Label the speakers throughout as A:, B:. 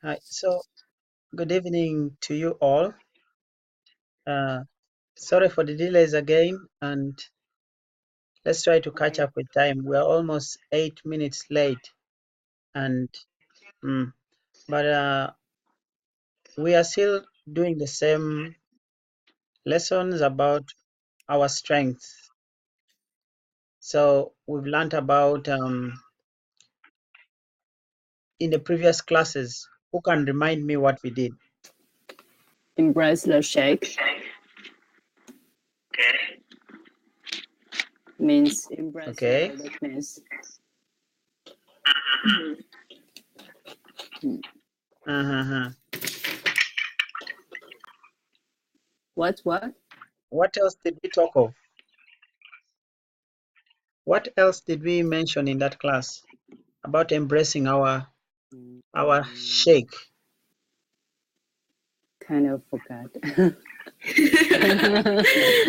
A: Hi. So, good evening to you all. Uh, Sorry for the delays again, and let's try to catch up with time. We are almost 8 minutes late, and mm, but we are still doing the same lessons about our strengths. So we've learned about in the previous classes. Who can remind me what we did?
B: Embrace the shake means embrace
A: Okay.
B: your weakness.
A: Uh-huh.
B: What?
A: What else did we talk of? What else did we mention in that class about embracing our shake?
B: Kind of forgot.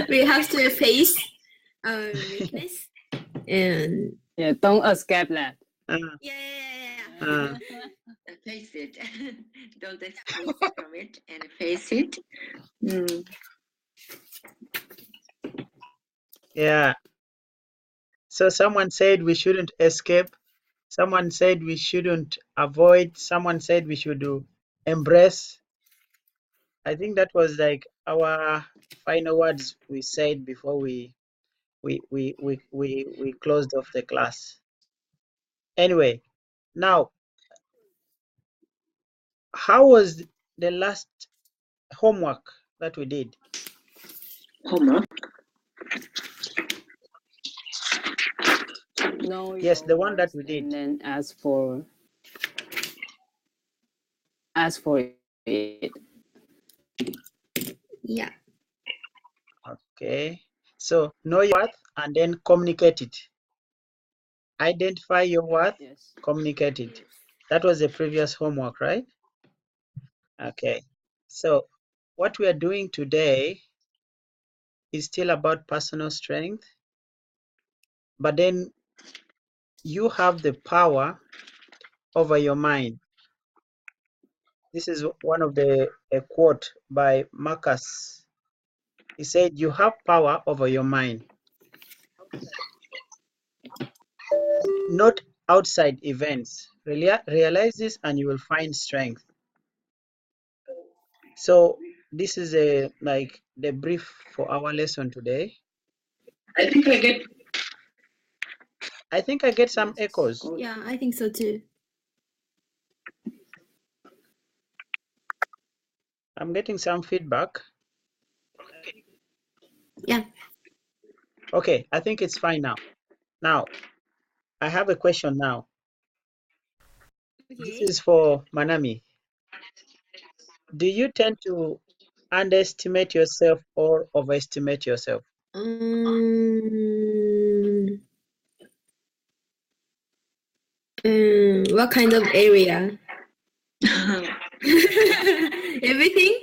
C: We have to face our weakness and
B: Yeah, don't escape that.
C: yeah.
D: Face it. Don't escape from it and face it.
A: Yeah. So someone said we shouldn't escape. Someone said we shouldn't avoid. Someone said we should do embrace. I think that was like our final words we said before we closed off the class. Anyway, now how was the last homework that we did?
D: Homework.
B: No,
A: Yes, the one that we did.
B: And then ask for it.
C: Yeah.
A: Okay. So know your worth and then communicate it. Identify your worth,
B: Yes.
A: communicate it. That was the previous homework, right? Okay. So what we are doing today is still about personal strength, but then you have the power over your mind. This is one of a quote by Marcus. He said, "You have power over your mind, not outside events. Realize this, and you will find strength." So this is like the brief for our lesson today.
D: I think
A: I get some echoes.
C: Yeah, I think so too.
A: I'm getting some feedback.
C: Yeah.
A: Okay, I think it's fine now. Now, I have a question now. This is for Manami. Do you tend to underestimate yourself or overestimate yourself?
C: What kind of area? Everything?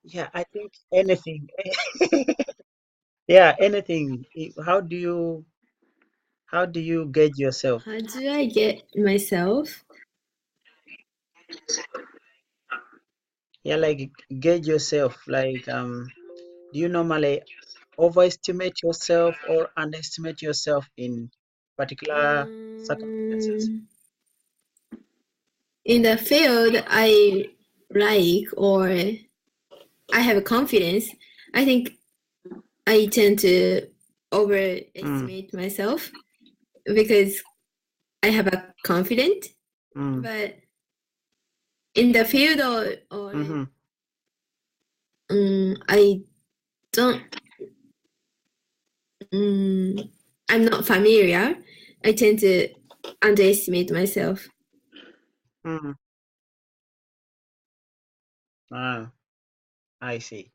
A: Yeah, I think anything. Yeah, anything. How do you gauge yourself?
C: How do I get myself?
A: Yeah, like gauge yourself. Like, do you normally overestimate yourself or underestimate yourself in particular circumstances?
C: In the field I like or I have confidence, I think I tend to overestimate myself because I have a confidence. But in the field or I don't I'm not familiar. I tend to underestimate myself.
A: I see.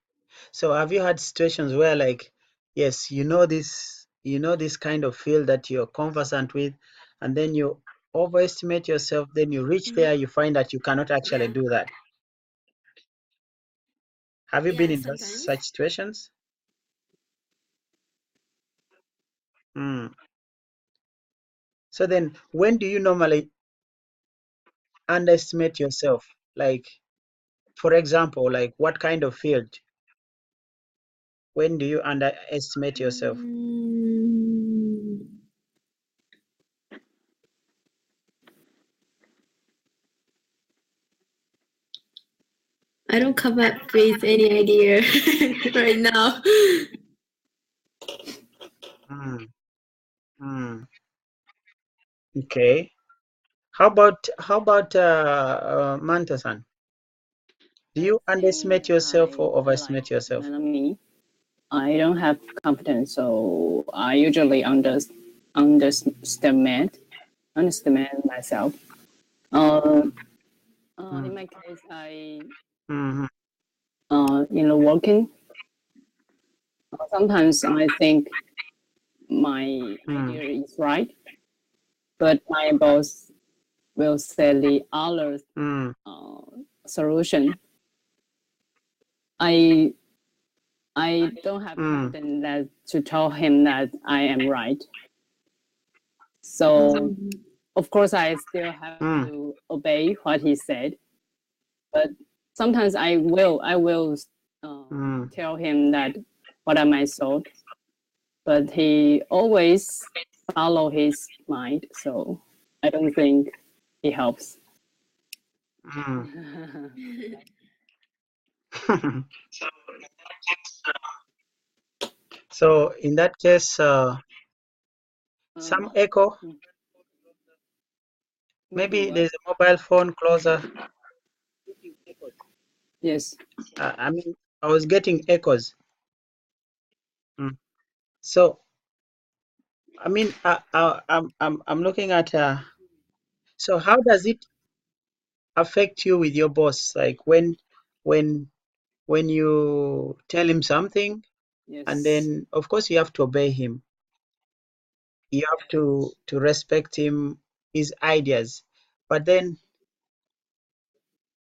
A: So have you had situations where, like, yes, this kind of field that you're conversant with, and then you overestimate yourself, then you reach there, you find that you cannot actually do that. Have you been in such situations? So then when do you normally underestimate yourself? Like, for example, like what kind of field? When do you underestimate yourself?
C: I don't come up with any idea right now.
A: Okay. How about Manta-san? Do you underestimate yourself or overestimate yourself?
B: Me. I don't have confidence, so I usually underestimate myself. In my case, working, sometimes I think my idea is right, but my boss will say the other solution. I don't have confidence that to tell him that I am right. So of course I still have to obey what he said, but sometimes I will tell him that what are my thoughts, but he always follow his mind, so I don't think it helps.
A: So in that case, some echo. Maybe there's a mobile phone closer.
B: Yes.
A: I mean, I was getting echoes. So, I mean, I'm looking at. So, how does it affect you with your boss? Like when you tell him something,
B: Yes.
A: and then of course you have to obey him. You have to respect him, his ideas. But then,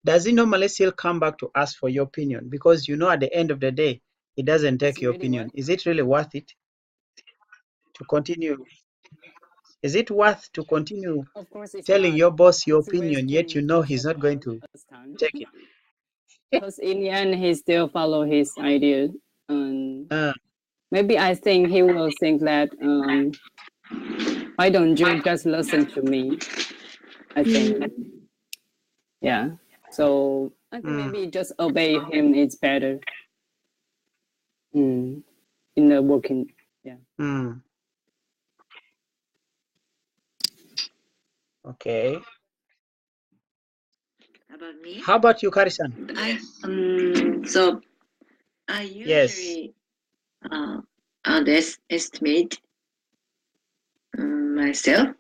A: does he normally still come back to ask for your opinion? Because you know, at the end of the day, he doesn't take your opinion. Is it really worth it to continue? Is it worth to continue
B: Of course it's
A: telling
B: not.
A: your boss your
B: It's
A: opinion, yet you
B: wasting
A: know
B: each
A: he's
B: of
A: not going to
B: us time.
A: take it?
B: Because in the end, he still follow his idea, and
A: Uh,
B: maybe I think he will think that why don't you just listen to me? I think, yeah. So I think maybe just obey him is better. In the working, yeah.
A: Okay.
D: About me?
A: How about you, Karisan?
D: So I
A: Yes.
D: usually underestimate myself.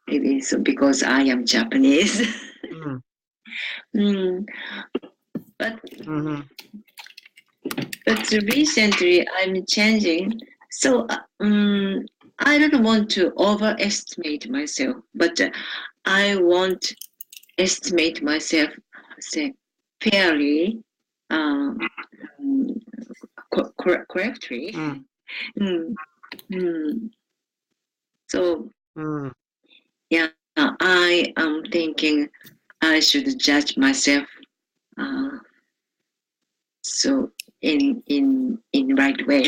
D: Maybe so because I am Japanese. But but recently I'm changing. So I don't want to overestimate myself, but I want estimate myself, say, fairly, correctly. So yeah, I am thinking I should judge myself. So in right way.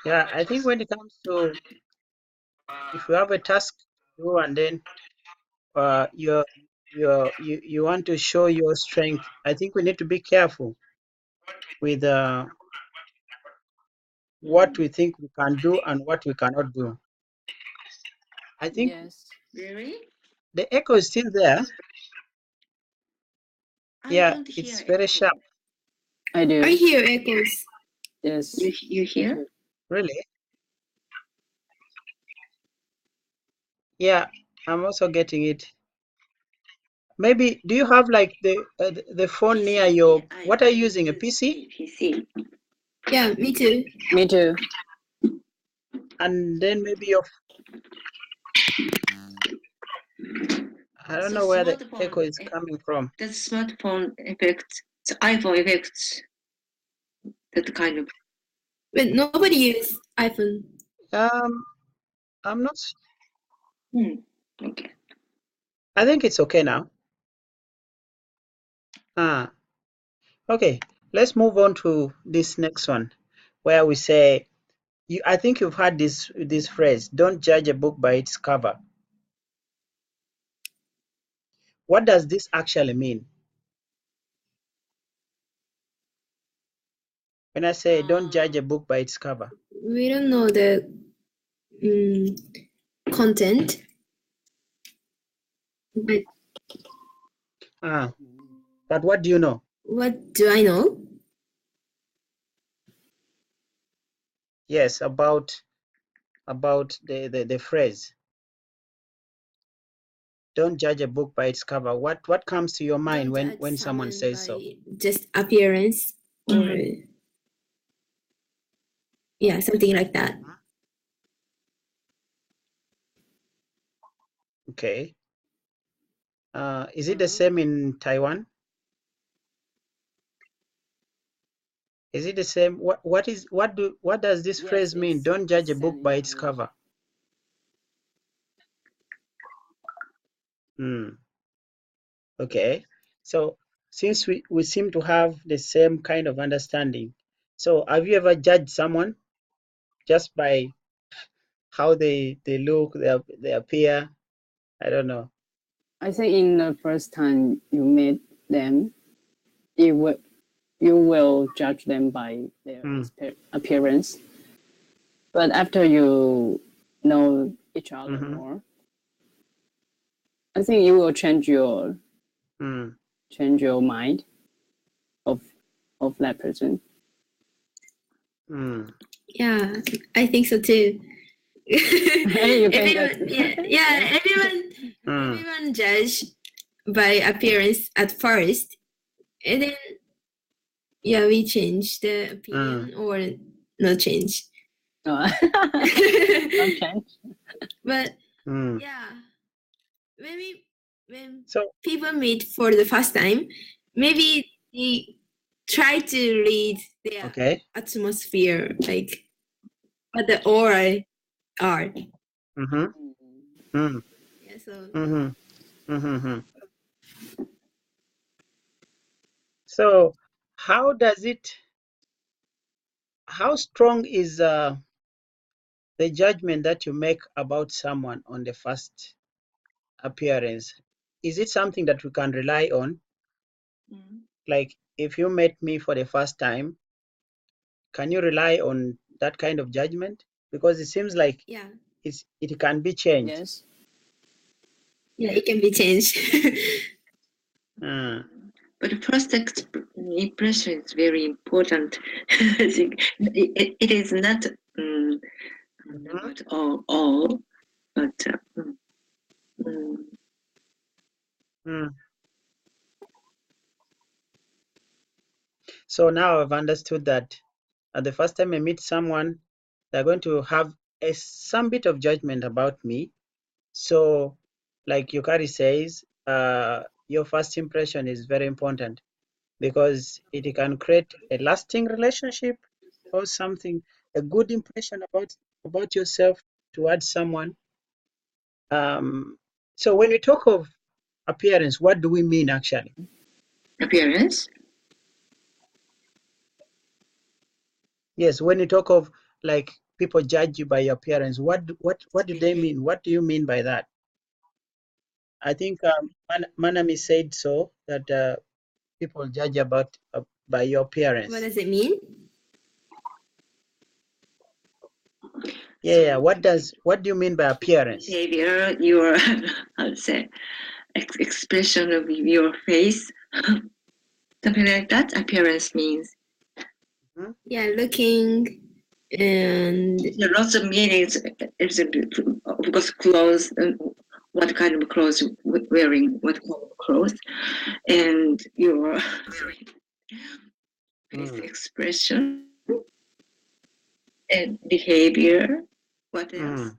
A: Yeah, I think when it comes to, if you have a task to do and then you want to show your strength, I think we need to be careful with what we think we can do and what we cannot do. I think
D: Really?
A: the echo is still there.
D: I
A: Yeah,
D: don't
A: it's
D: hear
A: very
D: echo.
A: sharp.
B: I do.
C: I hear echoes.
B: Yes.
D: You hear?
A: Really? Yeah, I'm also getting it. Maybe, do you have like the phone near your, what are you using, a PC?
D: PC.
C: Yeah, me too.
B: Me too.
A: And then maybe your, I don't know where the echo is coming from.
D: The smartphone effect, the iPhone effect, that kind of.
C: But nobody uses iPhone.
A: I'm not.
D: Okay.
A: I think it's okay now. Okay. Let's move on to this next one, where we say, I think you've heard this phrase, don't judge a book by its cover. What does this actually mean? When I say don't judge a book by its cover.
C: We don't know the content, but
A: But what do you know?
C: what do I know?
A: Yes, about the phrase. Don't judge a book by its cover. What comes to your mind
C: Don't
A: when
C: judge
A: someone says so?
C: by just appearance or yeah, something like that.
A: Okay. Is it the same in Taiwan? Is it the same? What does this
B: Yes,
A: phrase mean?
B: it's
A: Don't judge a
B: same
A: book
B: in
A: by its
B: language.
A: cover. Okay. So since we seem to have the same kind of understanding, so have you ever judged someone just by how they look, they appear? I don't know.
B: I think in the first time you meet them, you will judge them by their appearance. But after you know each other more, I think you will change your mind of that person.
C: Yeah, I think so too. Everyone, everyone judge by appearance at first, and then we change the opinion or no change.
B: No change.
C: But when people meet for the first time, maybe they try to read their atmosphere, like what the aura are. Yeah, so
A: So how strong is the judgment that you make about someone on the first appearance? Is it something that we can rely on? Like if you met me for the first time, can you rely on that kind of judgment? Because it seems like it can be changed.
B: Yes.
C: Yeah, it can be changed.
D: But the first impression is very important. I think it is not about all, but
A: So now I've understood that the first time I meet someone, they're going to have some bit of judgment about me. So, like Yukari says, your first impression is very important because it can create a lasting relationship or something, a good impression about yourself towards someone. So when we talk of appearance, what do we mean actually?
D: Appearance?
A: Yes, when you talk of like people judge you by your appearance, what do they mean? What do you mean by that? I think Manami said so, that people judge about by your appearance.
C: What does it mean?
A: Yeah, what do you mean by appearance?
D: Behavior, your how to say expression of your face, something like that. Appearance means.
C: Yeah, looking and
D: there are lots of meanings. It's of course clothes. What kind of clothes wearing? What kind of clothes? And your face expression and behavior. What else?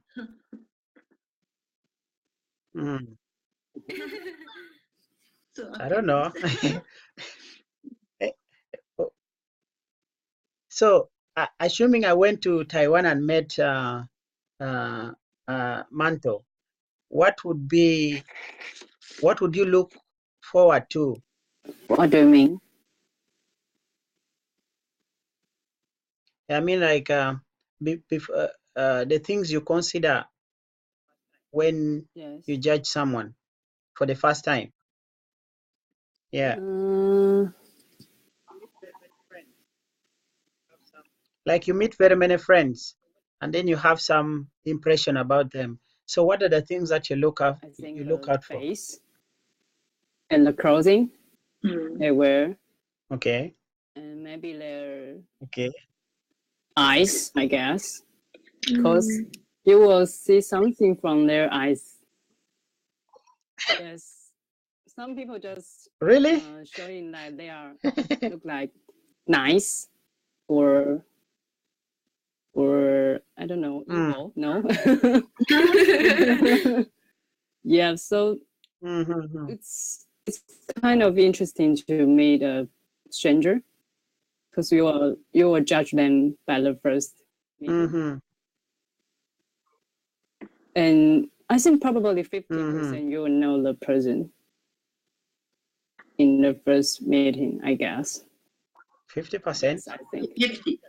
D: So
A: I don't know. So, assuming I went to Taiwan and met Manto, what would you look forward to?
B: What do you mean?
A: I mean, like the things you consider when
B: Yes.
A: you judge someone for the first time. Yeah. Like you meet very many friends and then you have some impression about them. So what are the things that you look out
B: I think
A: out for?
B: Face and the clothing they wear.
A: Okay.
B: And maybe their
A: eyes,
B: I guess. Because you will see something from their eyes. Yes. Some people just
A: really
B: showing that they are look like nice or I don't know, evil. No. Yeah, so it's kind of interesting to meet a stranger because you will judge them by the first meeting. And I think probably 50% you will know the person in the first meeting, I guess.
A: 50%?
B: Yes, I think.
D: 50.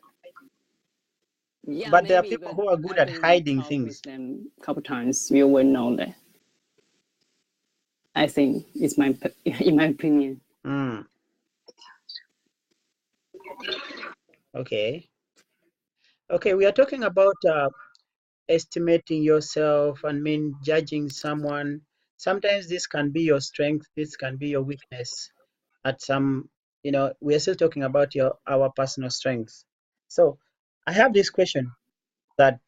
B: Yeah,
A: but there are people who are good at hiding things.
B: With them a couple times, you will know that. I think it's in my opinion.
A: Okay. Okay, we are talking about estimating yourself and judging someone. Sometimes this can be your strength, this can be your weakness. At some, we are still talking about our personal strengths. So I have this question that,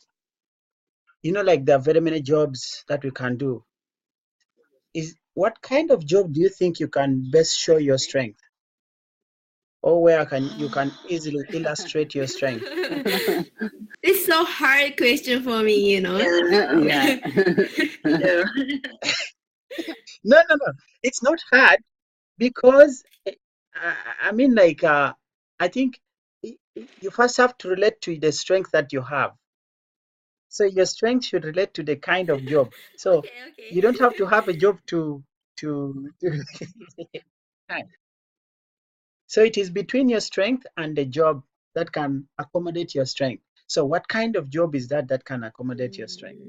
A: like there are very many jobs that we can do. What kind of job do you think you can best show your strength? Or where you can easily illustrate your strength?
C: It's so hard question for me,
B: Yeah.
A: No, it's not hard because I think you first have to relate to the strength that you have. So your strength should relate to the kind of job. So
C: okay.
A: you don't have to have a job to So it is between your strength and the job that can accommodate your strength. So what kind of job is that can accommodate your strength?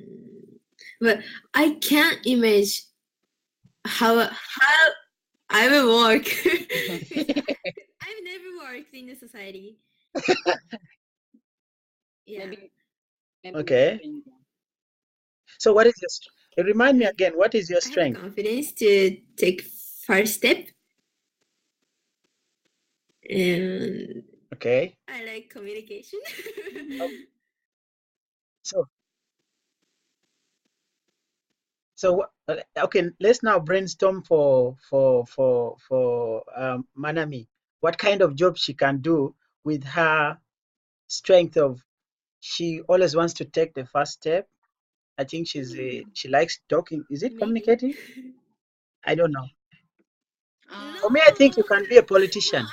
C: But I can't imagine how I will work. I've never worked in the society. Yeah.
B: Maybe
A: okay. So what is remind me again, what is your strength?
C: I have confidence to take first step. And
A: okay.
C: I like communication.
A: So okay, let's now brainstorm for Manami. What kind of job she can do with her strength of she always wants to take the first step. I think she likes talking. Is it communicating? I don't know.
C: No.
A: For me, I think you can be a politician.
C: No, I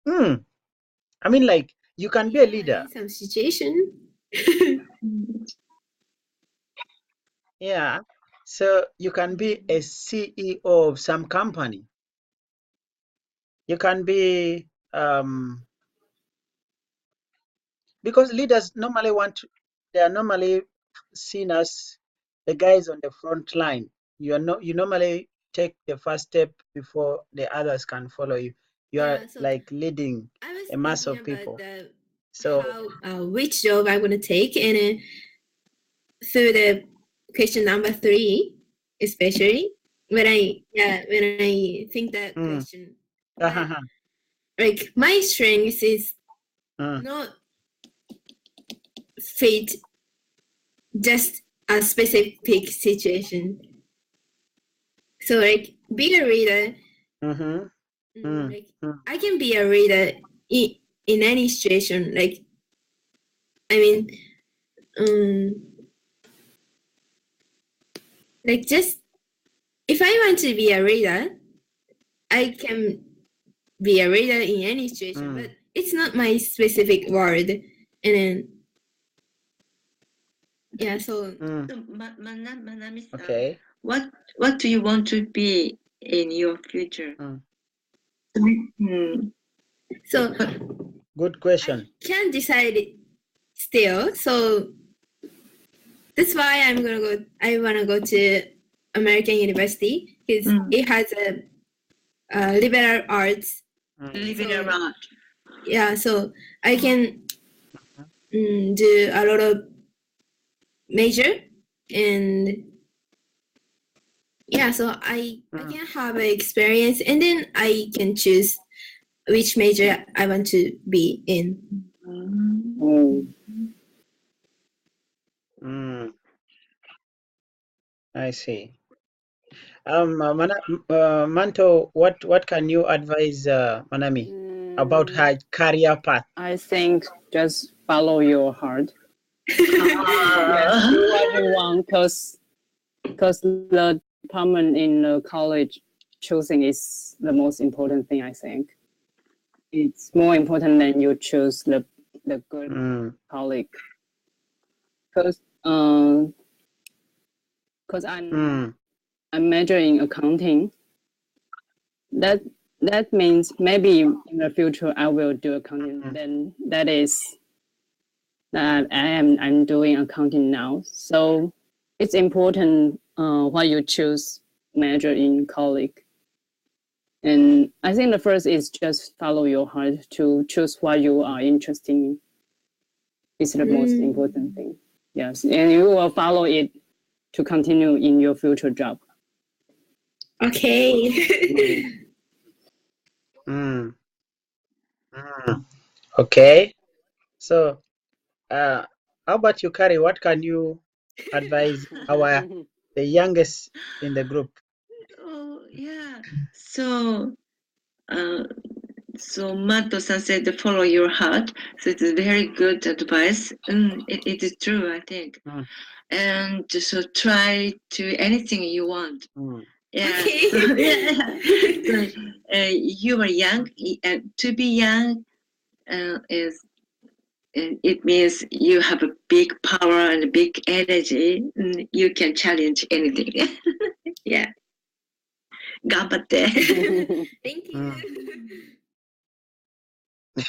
C: don't want to.
A: I mean, like you can be a leader.
C: In some situation.
A: Yeah. So you can be a CEO of some company. You can be because leaders normally they are normally seen as the guys on the front line. You normally take the first step before the others can follow you. You are like leading a mass of people. So
C: which job I'm gonna take, and through the question number 3, especially when I think that question, like my strength is not fit just a specific situation. So like being a reader, like I can be a reader in any situation. Like I mean, like just if I want to be a reader, I can be a reader in any situation. But it's not my specific word. And then, yeah, so.
D: Manami-san,
A: Okay.
D: what do you want to be in your future?
C: So
A: good question.
C: I can't decide it still. So that's why I wanna go to American University because it has a liberal arts.
D: Liberal art.
C: Yeah, so I can do a lot of major, and yeah, so I can have an experience, and then I can choose which major I want to be in.
A: I see. Manto, what can you advise Manami about her career path?
B: I think just follow your heart. Yes, do what you want, because the department in the college choosing is the most important thing. I think it's more important than you choose the good colleague. Because I'm majoring accounting. That means maybe in the future I will do accounting. Then that is that I'm doing accounting now. So it's important what you choose major in college. And I think the first is just follow your heart to choose what you are interested in. It's the most important thing. Yes, and you will follow it to continue in your future job.
C: Okay.
A: Okay. So, how about you, Kari? What can you advise the youngest in the group?
D: Oh yeah. So Mato-san said follow your heart. So it's very good advice. It is true, I think. And so try to anything you want. Yeah.
C: Okay.
D: So, you are young. To be young is it means you have a big power and a big energy. You can challenge anything. Yeah. 頑張って。
C: Thank you. So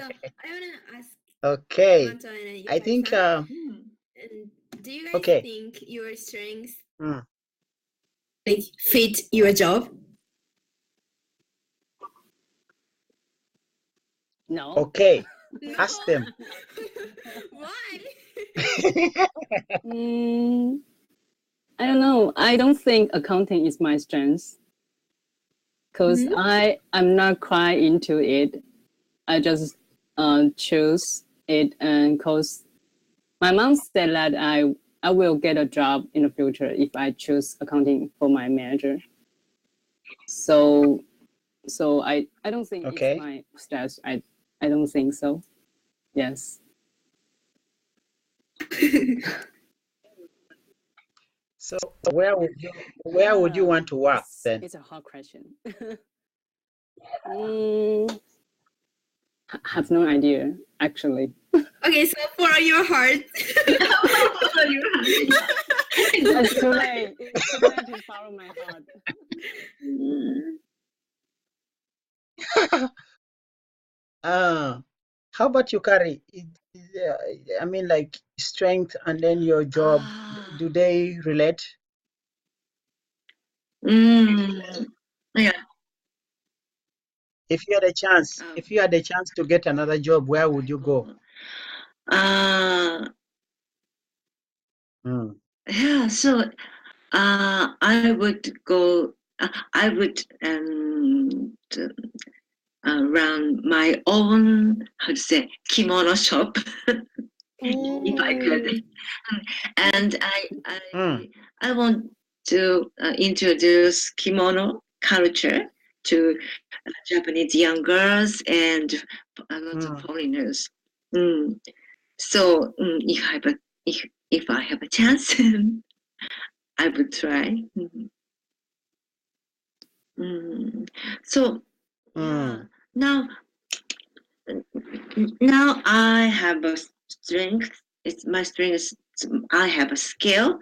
C: I wanna ask.
A: Okay.
C: Manto and
A: I think.
C: Do you guys
A: Okay.
C: think your strengths like fit your job?
B: No.
A: Okay.
C: No.
A: Ask them.
C: Why?
B: I don't know. I don't think accounting is my strength because I'm not quite into it. I just choose it, and because my mom said that I will get a job in the future if I choose accounting for my major. So I don't think it's my strength. I don't think so. Yes.
A: So where would you want to work then?
B: It's a hard question. Have no idea actually.
C: Okay, so follow your heart.
D: Follow your heart.
B: It's too late. It's too late to follow my heart.
A: How about you, Kari? I mean, like strength and then your job, do they relate?
D: Yeah.
A: If you had a chance, to get another job, where would you go?
D: Yeah. So I would go. I would run my own, how to say, kimono shop if I could. And I want to introduce kimono culture to Japanese young girls and a lot of foreigners. So if I have a chance, I would try. So yeah. Now now I have a strength. It's my strength. I have a skill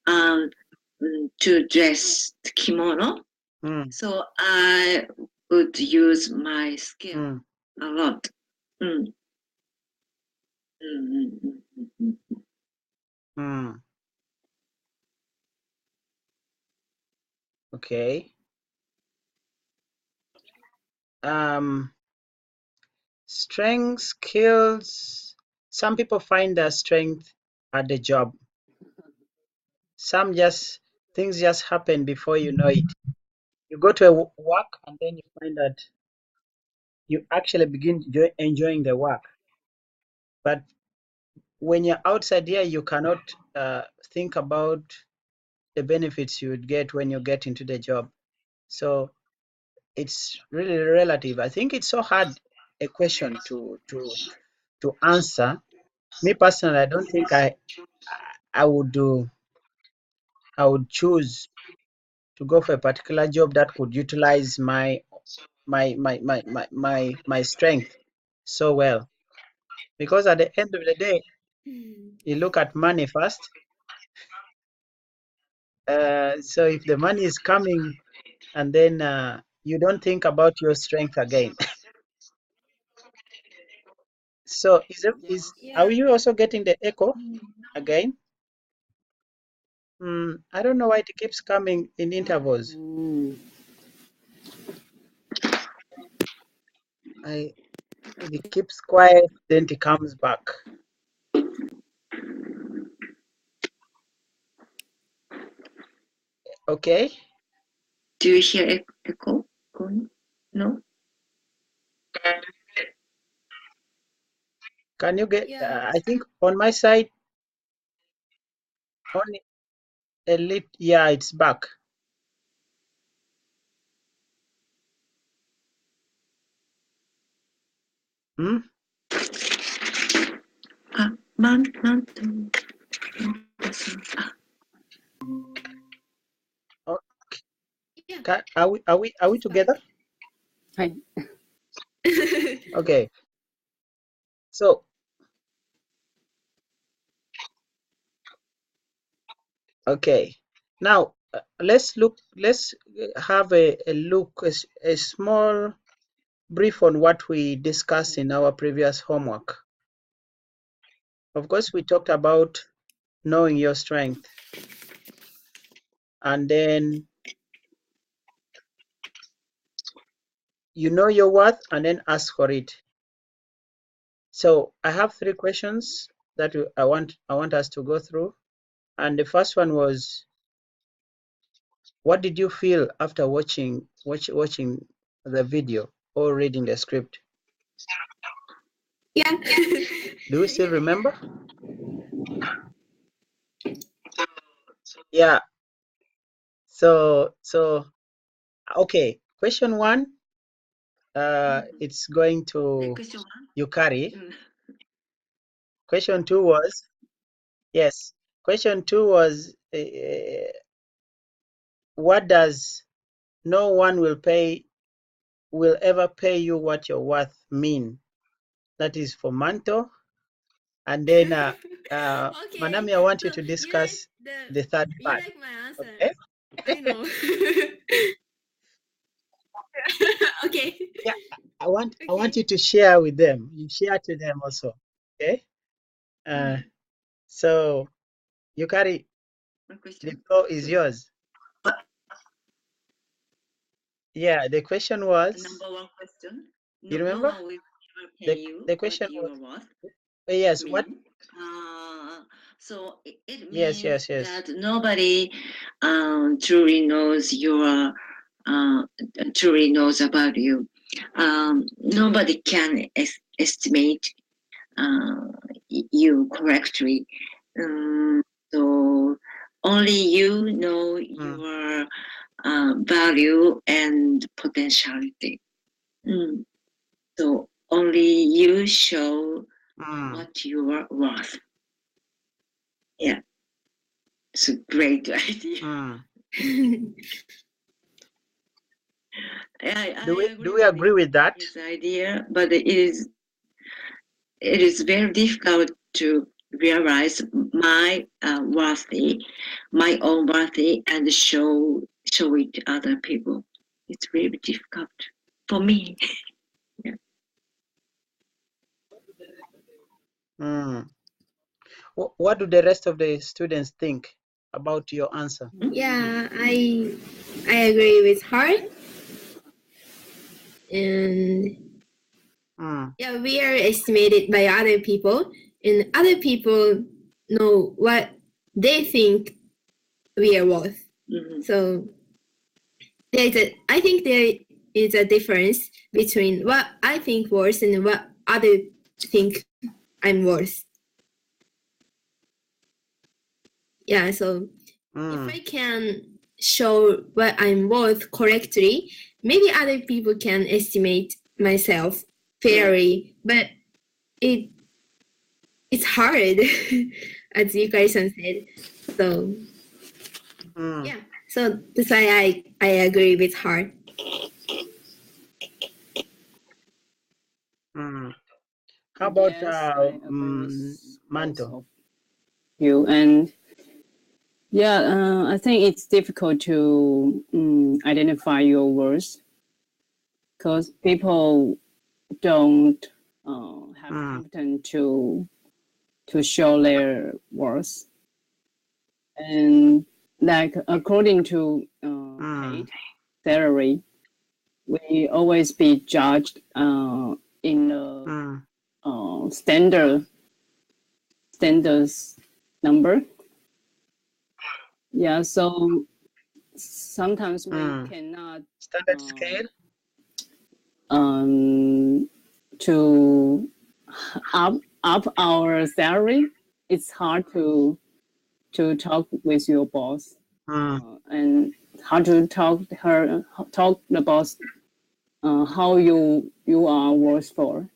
D: to dress kimono. So I would use my skill a lot.
A: Okay. Strength, skills. Some people find their strength at the job. Some things just happen before you know it. You go to a work and then you find that you actually begin enjoying the work. But when you're outside here, you cannot think about the benefits you would get when you get into the job. So it's really relative. I think it's so hard a question to answer. Me personally, I don't think I would choose to go for a particular job that could utilize my strength so well, because at the end of the day, you look at money first. So if the money is coming and then you don't think about your strength again. So are you also getting the echo again? I don't know why it keeps coming in intervals. It keeps quiet, then it comes back. Okay.
D: Do you hear echo going? No.
A: Can you get? I think on my side, only a little. Yeah, it's back. Okay. Are we together?
B: Hi.
A: Okay. So okay. Now let's have a look, a small brief on what we discussed in our previous homework. Of course, we talked about knowing your strength, and then you know your worth and then ask for it. So I have 3 questions that I want us to go through. And the first one was, what did you feel after watching the video or reading the script?
C: Yeah.
A: Do you still remember? Yeah. So okay. Question 1, it's going to Yukari. Question 2 was, yes. Question 2 was, what does no one will ever pay you what you're worth mean? That is for Manto. And then
C: Okay.
A: Manami, I want you to discuss the third part.
C: You like my answer.
A: Okay?
C: I know. Okay.
A: Yeah, I want you to share with them. You share to them also. Okay? So Yukari, the floor is yours. Yeah, the question was,
D: number 1 question.
A: You remember?
D: No one will ever pay you
A: The question
D: what you
A: was,
D: are worth.
A: yes, what?
D: So it
A: Yes,
D: means
A: yes.
D: that nobody truly knows truly knows about you. Nobody can estimate you correctly. So only you know your value and potentiality. So only you show what you are worth. Yeah, it's a great idea.
A: Do we agree with that?
D: His idea, but it is it is very difficult to realize my worthy, my own worthy, and show it to other people. It's really difficult for me. Yeah.
A: What do the rest of the students think about your answer?
C: Yeah, I agree with her. And yeah, we are estimated by other people, and other people know what they think we are worth. So I think there is a difference between what I think worth and what others think I'm worth. Yeah, so if I can show what I'm worth correctly, maybe other people can estimate myself fairly, but it's hard, as you guys said. So yeah, so that's why I agree with her.
A: How about Manto?
B: You and yeah, I think it's difficult to identify your worth because people don't have confidence to show their worth, and like according to paid salary, we always be judged in the standards number. Yeah, so sometimes we cannot
A: standard scale
B: to up our salary. It's hard to talk with your boss and how to talk the boss how you are worth for.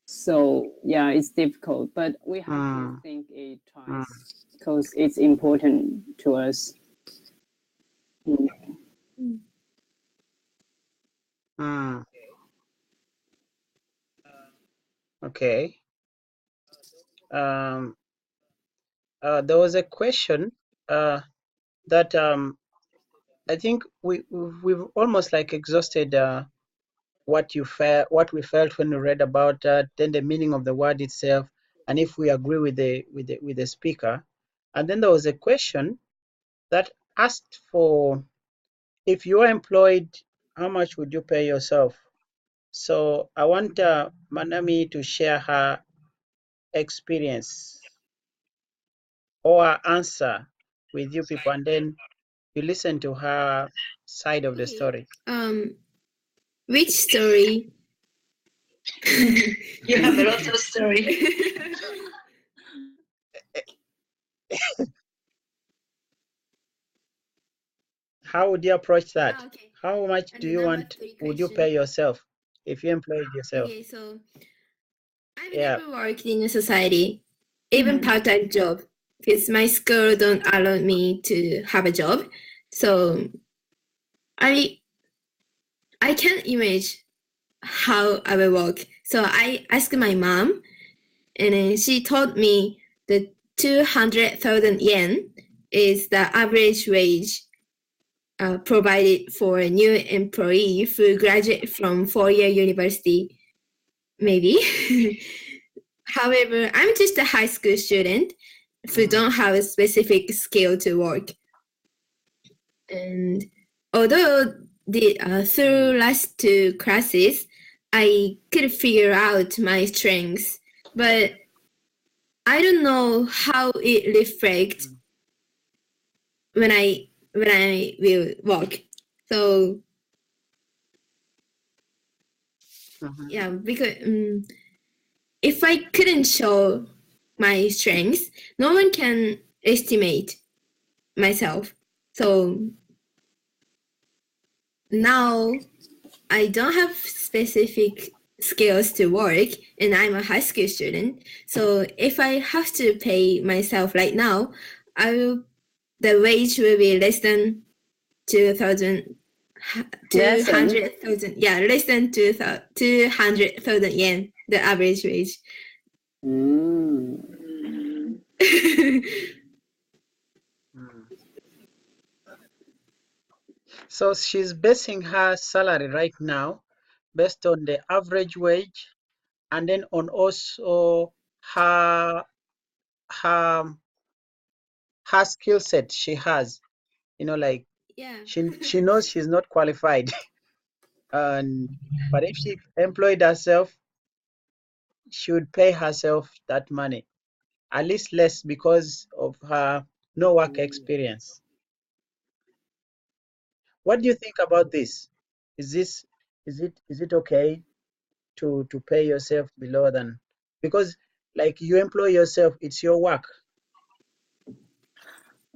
B: So yeah, it's difficult, but we have to think it twice because it's important to us.
A: Okay. There was a question that I think we've almost like exhausted what we felt when we read about that, then the meaning of the word itself, and if we agree with the speaker. And then there was a question that asked for, if you are employed, how much would you pay yourself? So I want Manami to share her experience or her answer with you people, and then you listen to her side of the story.
C: Which story?
D: You have a lot of story.
A: How would you approach that?
C: Okay.
A: How much
C: And
A: do you want? Would you pay yourself if you employed yourself?
C: Okay, so I've never worked in a society, even part-time job, because my school don't allow me to have a job. So I can't imagine how I will work. So I asked my mom, and then she told me that 200,000 yen is the average wage provided for a new employee who graduate from 4-year university, maybe. However, I'm just a high school student who don't have a specific skill to work. And although through last 2 classes, I could figure out my strengths, but I don't know how it reflects when I will work. So yeah, because if I couldn't show my strengths, no one can estimate myself. So now I don't have specific skills to work, and I'm a high school student. So if I have to pay myself right now, the wage will be less than 2,000 200,000. Yeah, less than 200,000 yen, the average wage.
A: So she's basing her salary right now based on the average wage, and then on also her her her skill set she has. Like
C: Yeah.
A: she knows she's not qualified, but if she employed herself, she would pay herself that money, at least less because of her no work experience. What do you think about this? Is it okay to pay yourself below than, because like you employ yourself, it's your work.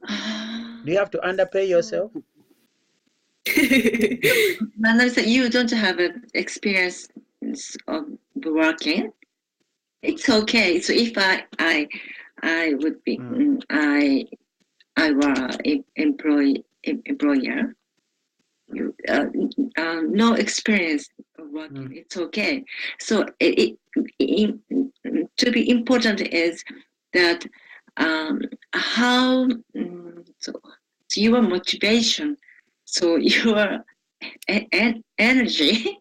A: Do you have to underpay yourself?
D: Manali, you don't have an experience of working. It's okay. So if I would be I were employer. You no experience of working. It's okay. So to be important is that how so your motivation, so your energy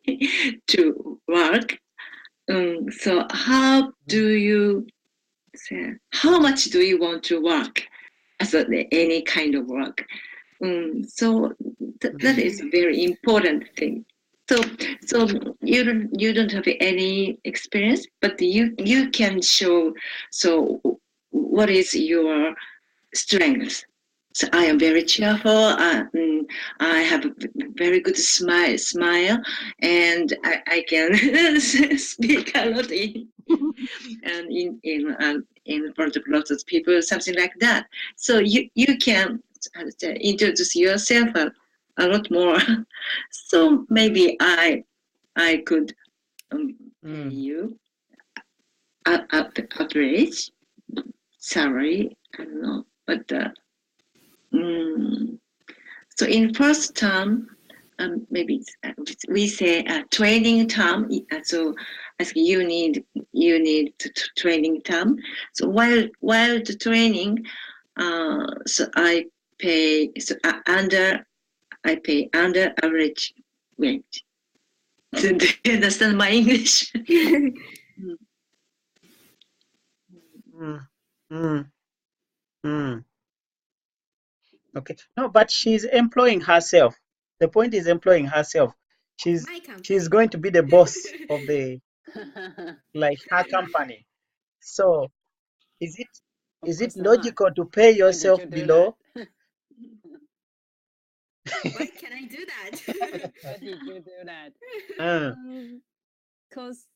D: to work. So how do you say, how much do you want to work as any kind of work? So that is a very important thing. So you don't have any experience, but you can show. So what is your strength? So I am very cheerful. I have a very good smile, and I can speak a lot in front of lots of people, something like that. So you can introduce yourself a lot more. So maybe I could pay you average salary. I don't know, but so in first term, maybe we say training term. So as you need training term. So while the training, so I pay under average wage. Do you understand my English?
A: Okay. No, but she's employing herself. The point is employing herself. She's going to be the boss of the like her company. So is it logical to pay yourself below?
C: Why can I do that?
B: Why did you do that? Because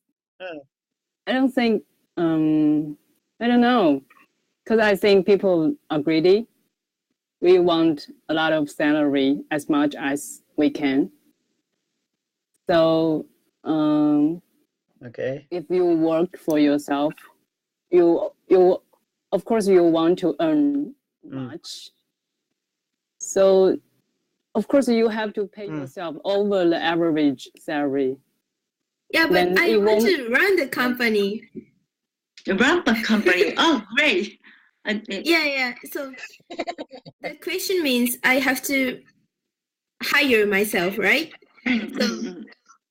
B: I don't think, I don't know, because I think people are greedy. We want a lot of salary as much as we can. So,
A: okay.
B: If you work for yourself, you of course you want to earn much. So, of course you have to pay yourself over the average salary.
C: Yeah, but I want to run the company.
D: Run the company. Oh, great.
C: Yeah. So the question means I have to hire myself, right? So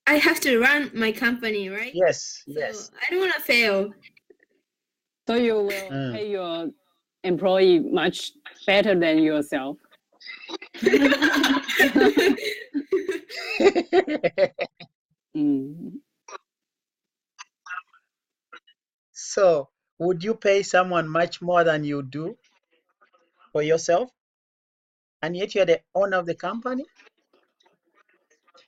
C: I have to run my company, right?
A: Yes.
C: So I don't want to fail.
B: So you will pay your employee much better than yourself.
A: So would you pay someone much more than you do for yourself? And yet you're the owner of the company?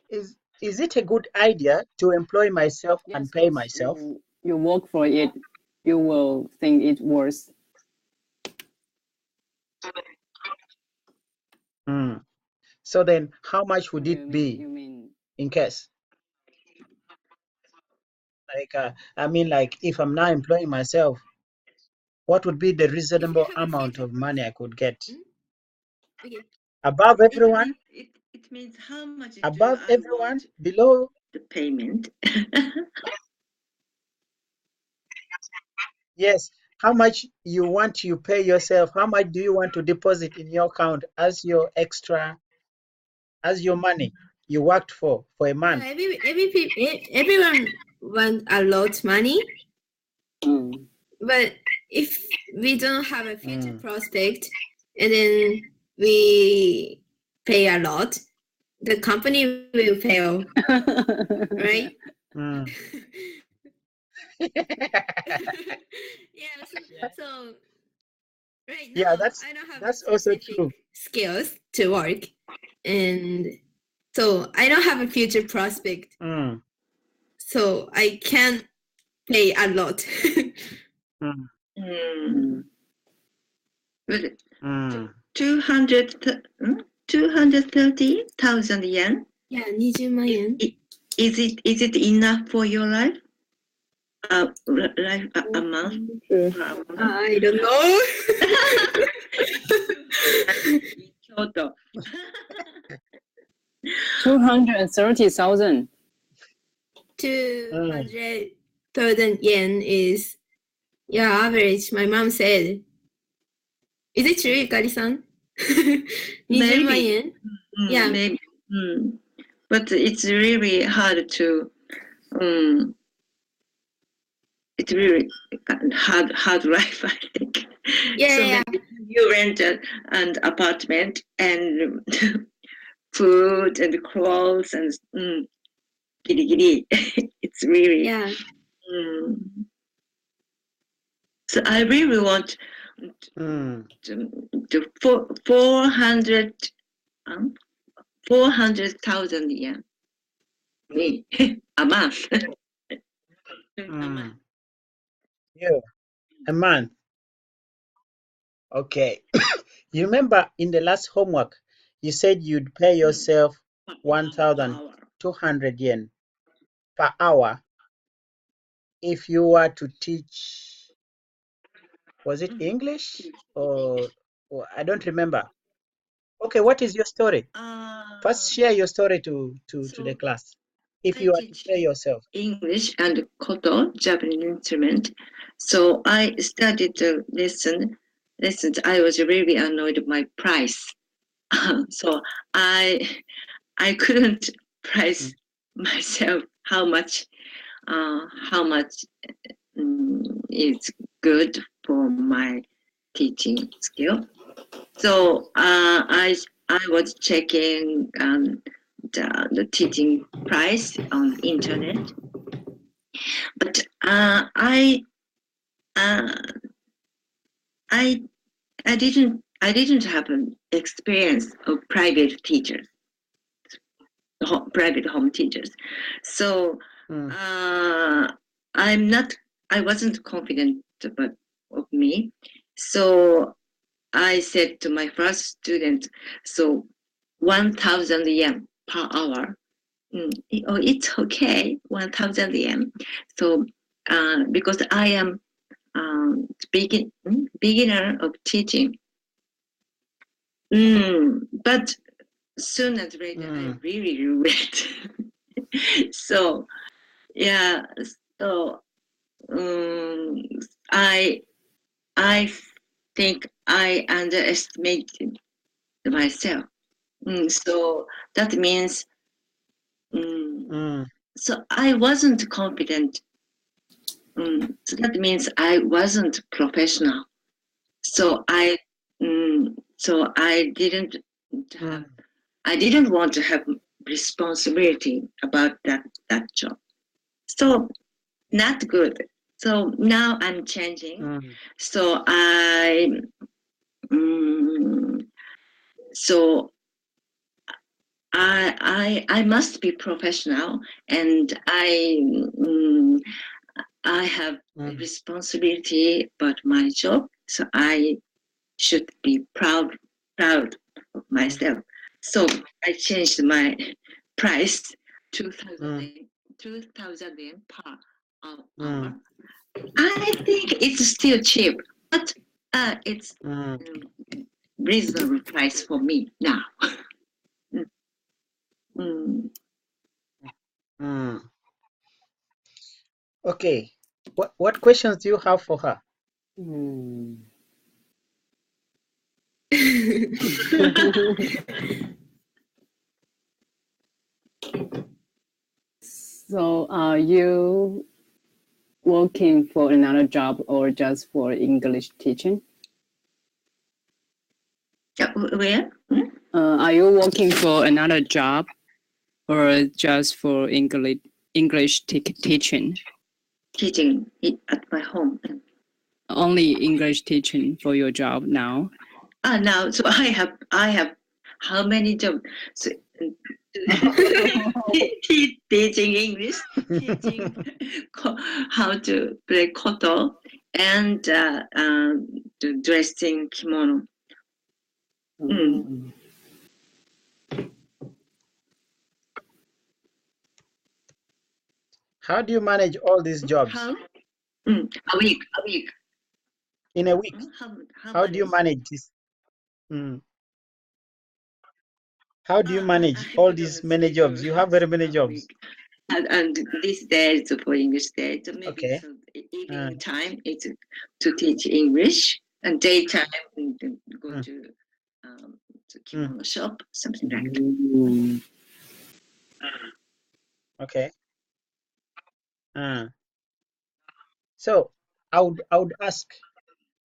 A: Is it a good idea to employ myself and pay myself?
B: You work for it, you will think it worth.
A: So then how much would it be in case? Like, I mean, like if I'm now employing myself, what would be the reasonable amount of money I could get?
C: Okay.
A: Above everyone?
D: It means how much
A: Above
D: do I
A: everyone,
D: want
A: below.
D: the payment?
A: Yes. How much you want to pay yourself? How much do you want to deposit in your account as your extra, as your money you worked for a month?
C: Everyone want a lot money, but if we don't have a future prospect and then we pay a lot, the company will fail, right? So right now I don't have
A: that's also
C: specific
A: true.
C: skills to work, and so I don't have a future prospect. So I can't pay a lot.
D: But 230,000 yen?
C: Yeah, 20万円.
D: Is it enough for your life? Life a month?
C: I don't know.
D: Kyoto.
B: 230,000.
C: 200,000 yen is average. My mom said. Is it true, Yukari-san? 20万円? Yeah.
D: Maybe. But it's really hard to. It's really hard life, I think.
C: Yeah.
D: Maybe you rent an apartment and food and clothes and giri. It's really.
C: Yeah.
D: So I really want to 400,000 yen a month.
A: Yeah, a month. Okay. You remember in the last homework, you said you'd pay yourself 1,200 yen per hour if you were to teach. Was it English or I don't remember. Okay, what is your story? First, share your story to the class. If you are to pay yourself.
D: English and koto, Japanese instrument. So I started the lessons. I was really annoyed with my price. So I couldn't price myself how much is good for my teaching skill. So I was checking the teaching price on internet, but I didn't have an experience of private teachers, private home teachers. So I wasn't confident about of me. So I said to my first student, so 1,000 yen per hour. It's okay, 1,000 yen. So because I am beginner of teaching. But sooner or later, I really regret. So, yeah. So, I think I underestimated myself. So that means, so I wasn't confident. So that means I wasn't professional. So I didn't have, I didn't want to have responsibility about that job. So not good. So now I'm changing. So I must be professional, and I have responsibility about my job. So I should be proud of myself. So I changed my price 2,000 yen per hour. I think it's still cheap, but it's reasonable price for me now.
A: Okay. What questions do you have for her?
B: So are you working for another job or just for English teaching?
D: Where?
B: Are you working for another job or just for English teaching?
D: Teaching at my home.
B: Only English teaching for your job now?
D: Now, so I have how many jobs? So, teaching English, teaching how to play koto, and dressing kimono.
A: How do you manage all these jobs?
D: How? A week.
A: In a week? How do you manage this? How do you manage all these many jobs? You have very many jobs.
D: And these days for English days, so maybe
A: Okay.
D: so evening time it's to teach English, and daytime go to kimono shop, something like that.
A: Okay. So I would ask,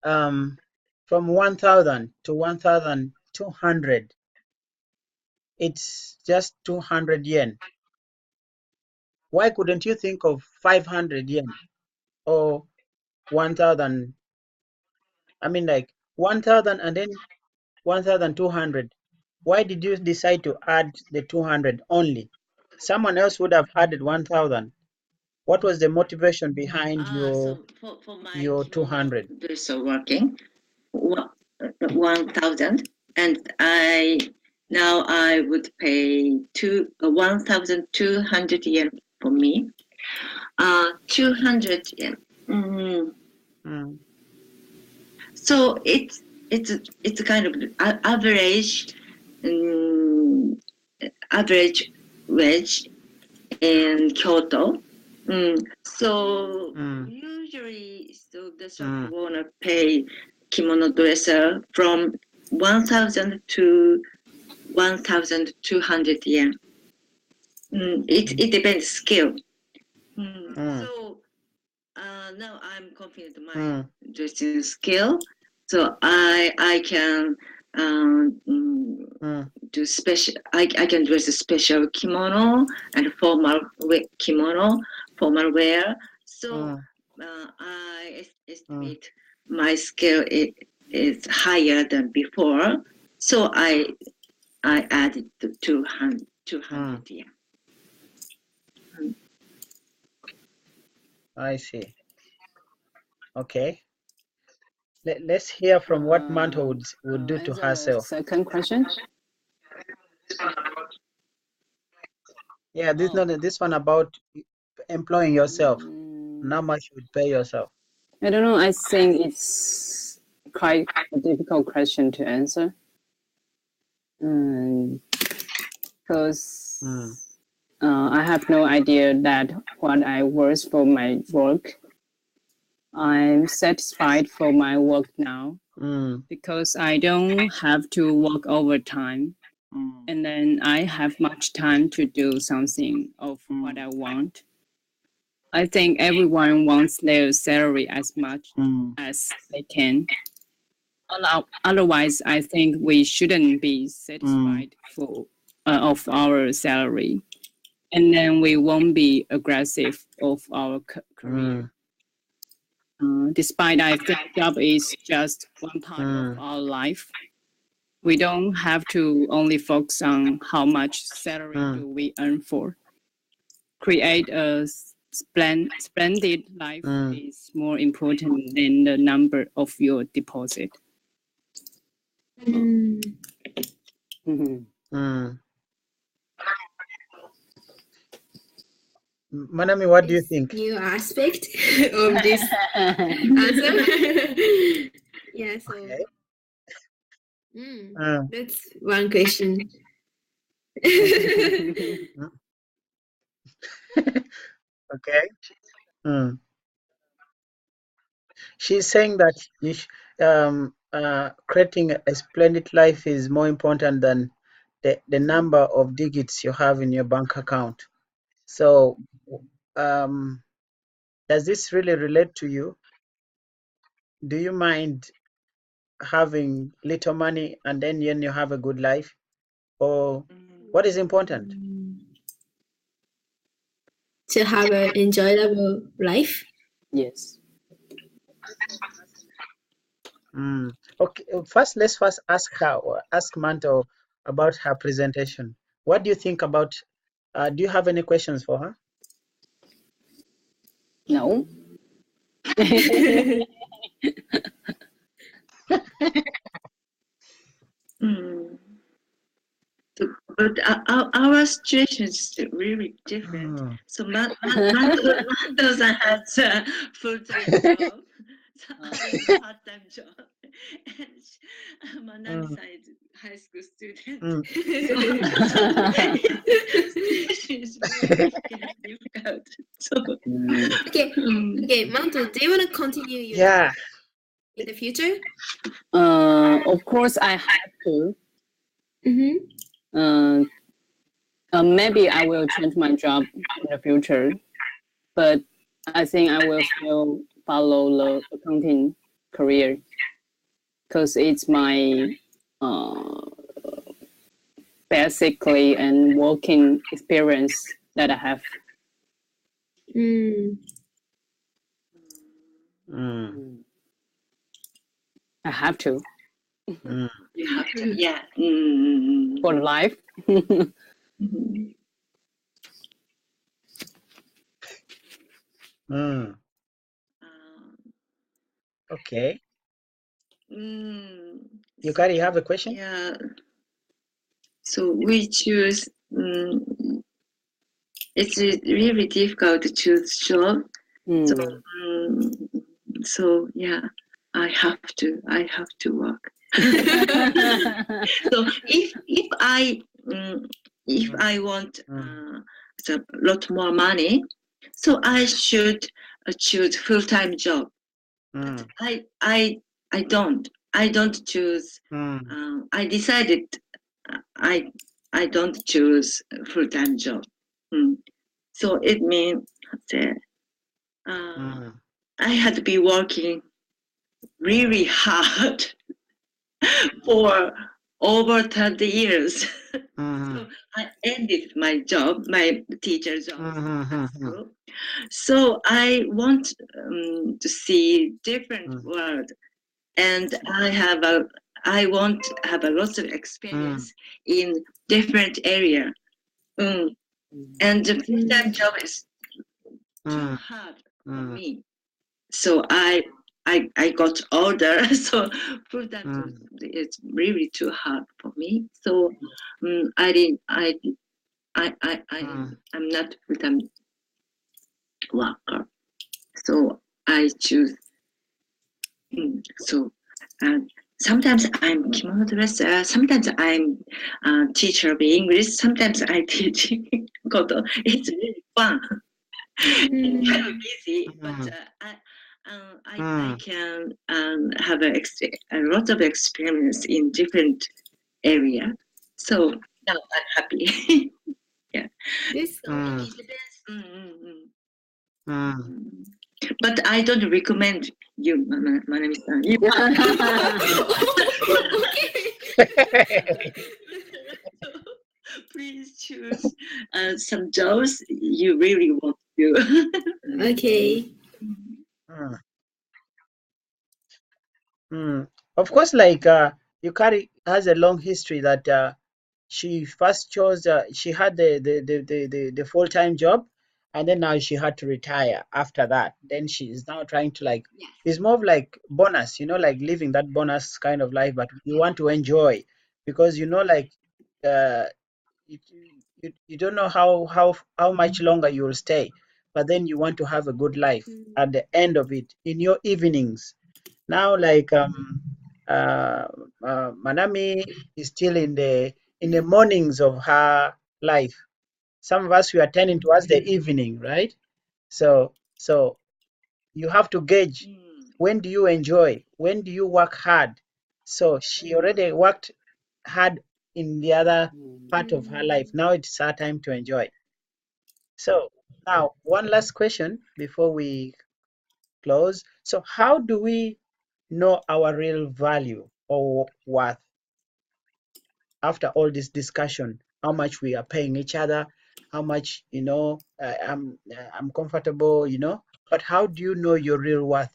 A: from 1,000 to 1,200, it's just 200 yen. Why couldn't you think of 500 yen or 1,000? I mean, like 1,000 and then 1,200. Why did you decide to add the 200 only? Someone else would have added 1,000. What was the motivation behind your
D: So for my
A: your 200?
D: So working 1,000, and I would pay 1,200 yen for me. 200 yen. So it's a kind of average average wage in Kyoto. So usually, so the shop wanna pay kimono dresser from 1,000 to 1,200 yen. It depends skill. So now I'm confident in my dressing skill, so I can do special. I can dress a special kimono and formal wear. So I estimate my skill is higher than before. So I added to 200 yen.
A: I see. Okay. Let's hear from what Manto would do to herself.
B: Second question.
A: Yeah, this one about employing yourself. How much you would pay yourself?
B: I don't know. I think it's quite a difficult question to answer. Because I have no idea that what I worth for my work. I'm satisfied for my work now because I don't have to work overtime. And then I have much time to do something of what I want. I think everyone wants their salary as much as they can. Otherwise, I think we shouldn't be satisfied of our salary. And then we won't be aggressive of our career. Despite I think job is just one part of our life. We don't have to only focus on how much salary do we earn for. Create a splendid life is more important than the number of your deposit.
A: Manami, what do you think?
C: New aspect of this answer. Yeah, so
A: Okay.
C: that's one question.
A: Okay. She's saying that creating a splendid life is more important than the number of digits you have in your bank account. So, does this really relate to you? Do you mind having little money and then you have a good life? Or what is important?
C: To have an enjoyable life.
B: Yes.
A: Okay, let's first ask her, or ask Manto about her presentation. What do you think about, do you have any questions for her?
B: No.
D: But our situation is really different. So Mando-san has a full-time job, so I have a part-time job, and Manami-san is a high school student. It's really difficult. So,
C: okay, Manto, do you want to continue your in the future?
B: Of course, I have to. Maybe I will change my job in the future, but I think I will still follow the accounting career because it's my basically and working experience that I have. I have to.
D: You have to, yeah.
B: For life.
A: Okay. Yukari, you have a question?
D: Yeah. So we choose. It's really difficult to choose job. So yeah, I have to work. So if I want a lot more money, so I should choose full-time job. I don't choose. I decided I don't choose full-time job. So it means that I had to be working really hard for over 30 years. So I ended my job, my teacher job at school. So I want to see different world, and I want to have a lot of experience in different area. And the full-time job is too hard for me. So I got older, so full-time it's really too hard for me. So I'm not full-time worker. So I choose. So sometimes I'm kimono dresser. Sometimes I'm teacher of English. Sometimes I teach Koto. It's really fun. It's kind of busy, but I can have a lot of experience in different area. So now I'm happy. Yeah.
C: This
D: it depends. But I don't recommend you, Manami-san. Okay. Please choose some jobs you really want to do.
C: Okay.
A: Of course, like Yukari has a long history that she first chose. She had the full-time job, and then now she had to retire after that. Then she is now trying to like. It's more of like bonus, like living that bonus kind of life, but you want to enjoy because like you don't know how much longer you will stay, but then you want to have a good life at the end of it in your evenings. Now, like Manami is still in the mornings of her life. Some of us, we are turning towards the evening, right? So you have to gauge when do you enjoy? When do you work hard? So she already worked hard in the other part of her life. Now it's her time to enjoy. So now one last question before we close. So how do we know our real value or worth after all this discussion? How much we are paying each other, how much, I'm comfortable, but how do you know your real worth?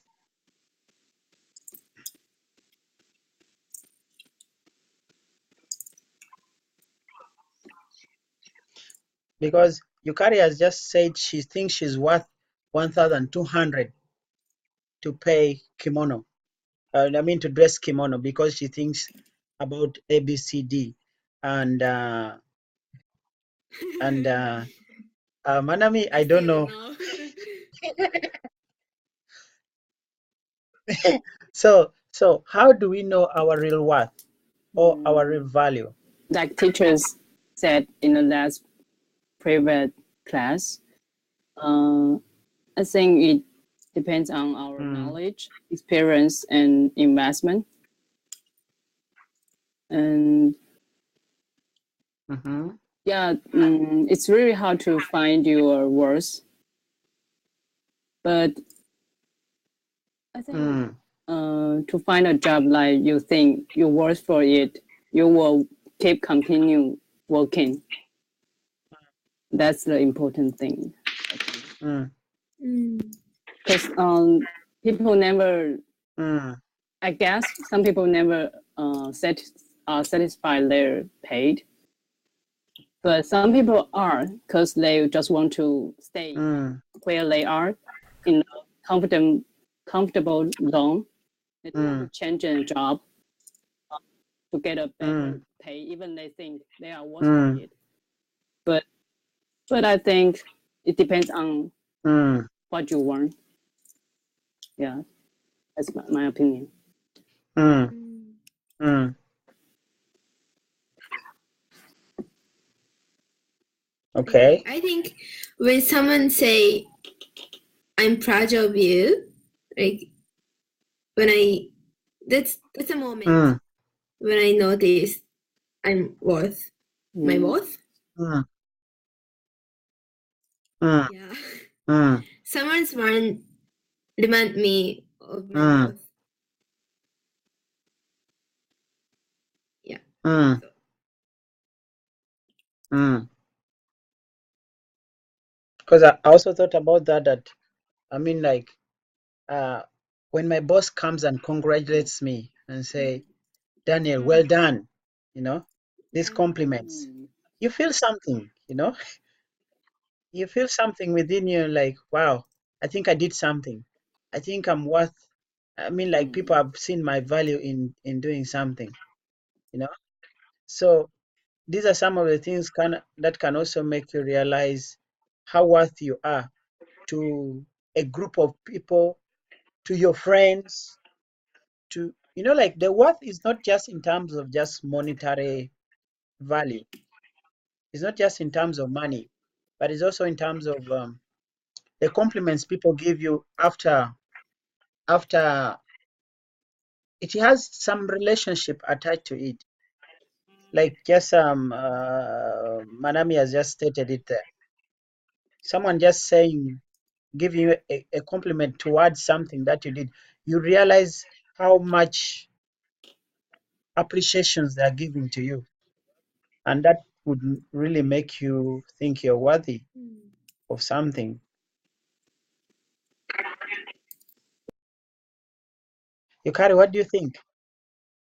A: Because Yukari has just said she thinks she's worth 1,200 to pay kimono. To dress kimono because she thinks about ABCD. And Manami, I don't know. So how do we know our real worth or our real value?
B: Like teachers said in the last private class, I think it depends on our knowledge, experience, and investment. And it's really hard to find your worth. But I think to find a job like you think you're worth for it, you will continue working. That's the important thing. Because people never, I guess some people never are satisfied they're paid. But some people are because they just want to stay where they are in a comfortable zone. They don't want to change a job to get a better pay, even they think they are worth for it. But I think it depends on what you want. Yeah, that's my opinion.
A: Okay.
C: I think when someone say, "I'm proud of you," like that's a moment when I notice I'm worth my worth. Yeah. Someone's one remind me of my worth. Yeah.
A: Because I also thought about that when my boss comes and congratulates me and say, Daniel, well done, these compliments, you feel something, you feel something within you, like, wow, I think I did something. I think I'm worth, people have seen my value in doing something, so these are some of the things that can also make you realize how worth you are to a group of people, to your friends, to like the worth is not just in terms of just monetary value. It's not just in terms of money, but it's also in terms of the compliments people give you after it has some relationship attached to it. Like just Manami has just stated it there. Someone just saying, giving you a compliment towards something that you did, you realize how much appreciations they are giving to you, and that would really make you think you're worthy of something. Yukari, what do you think?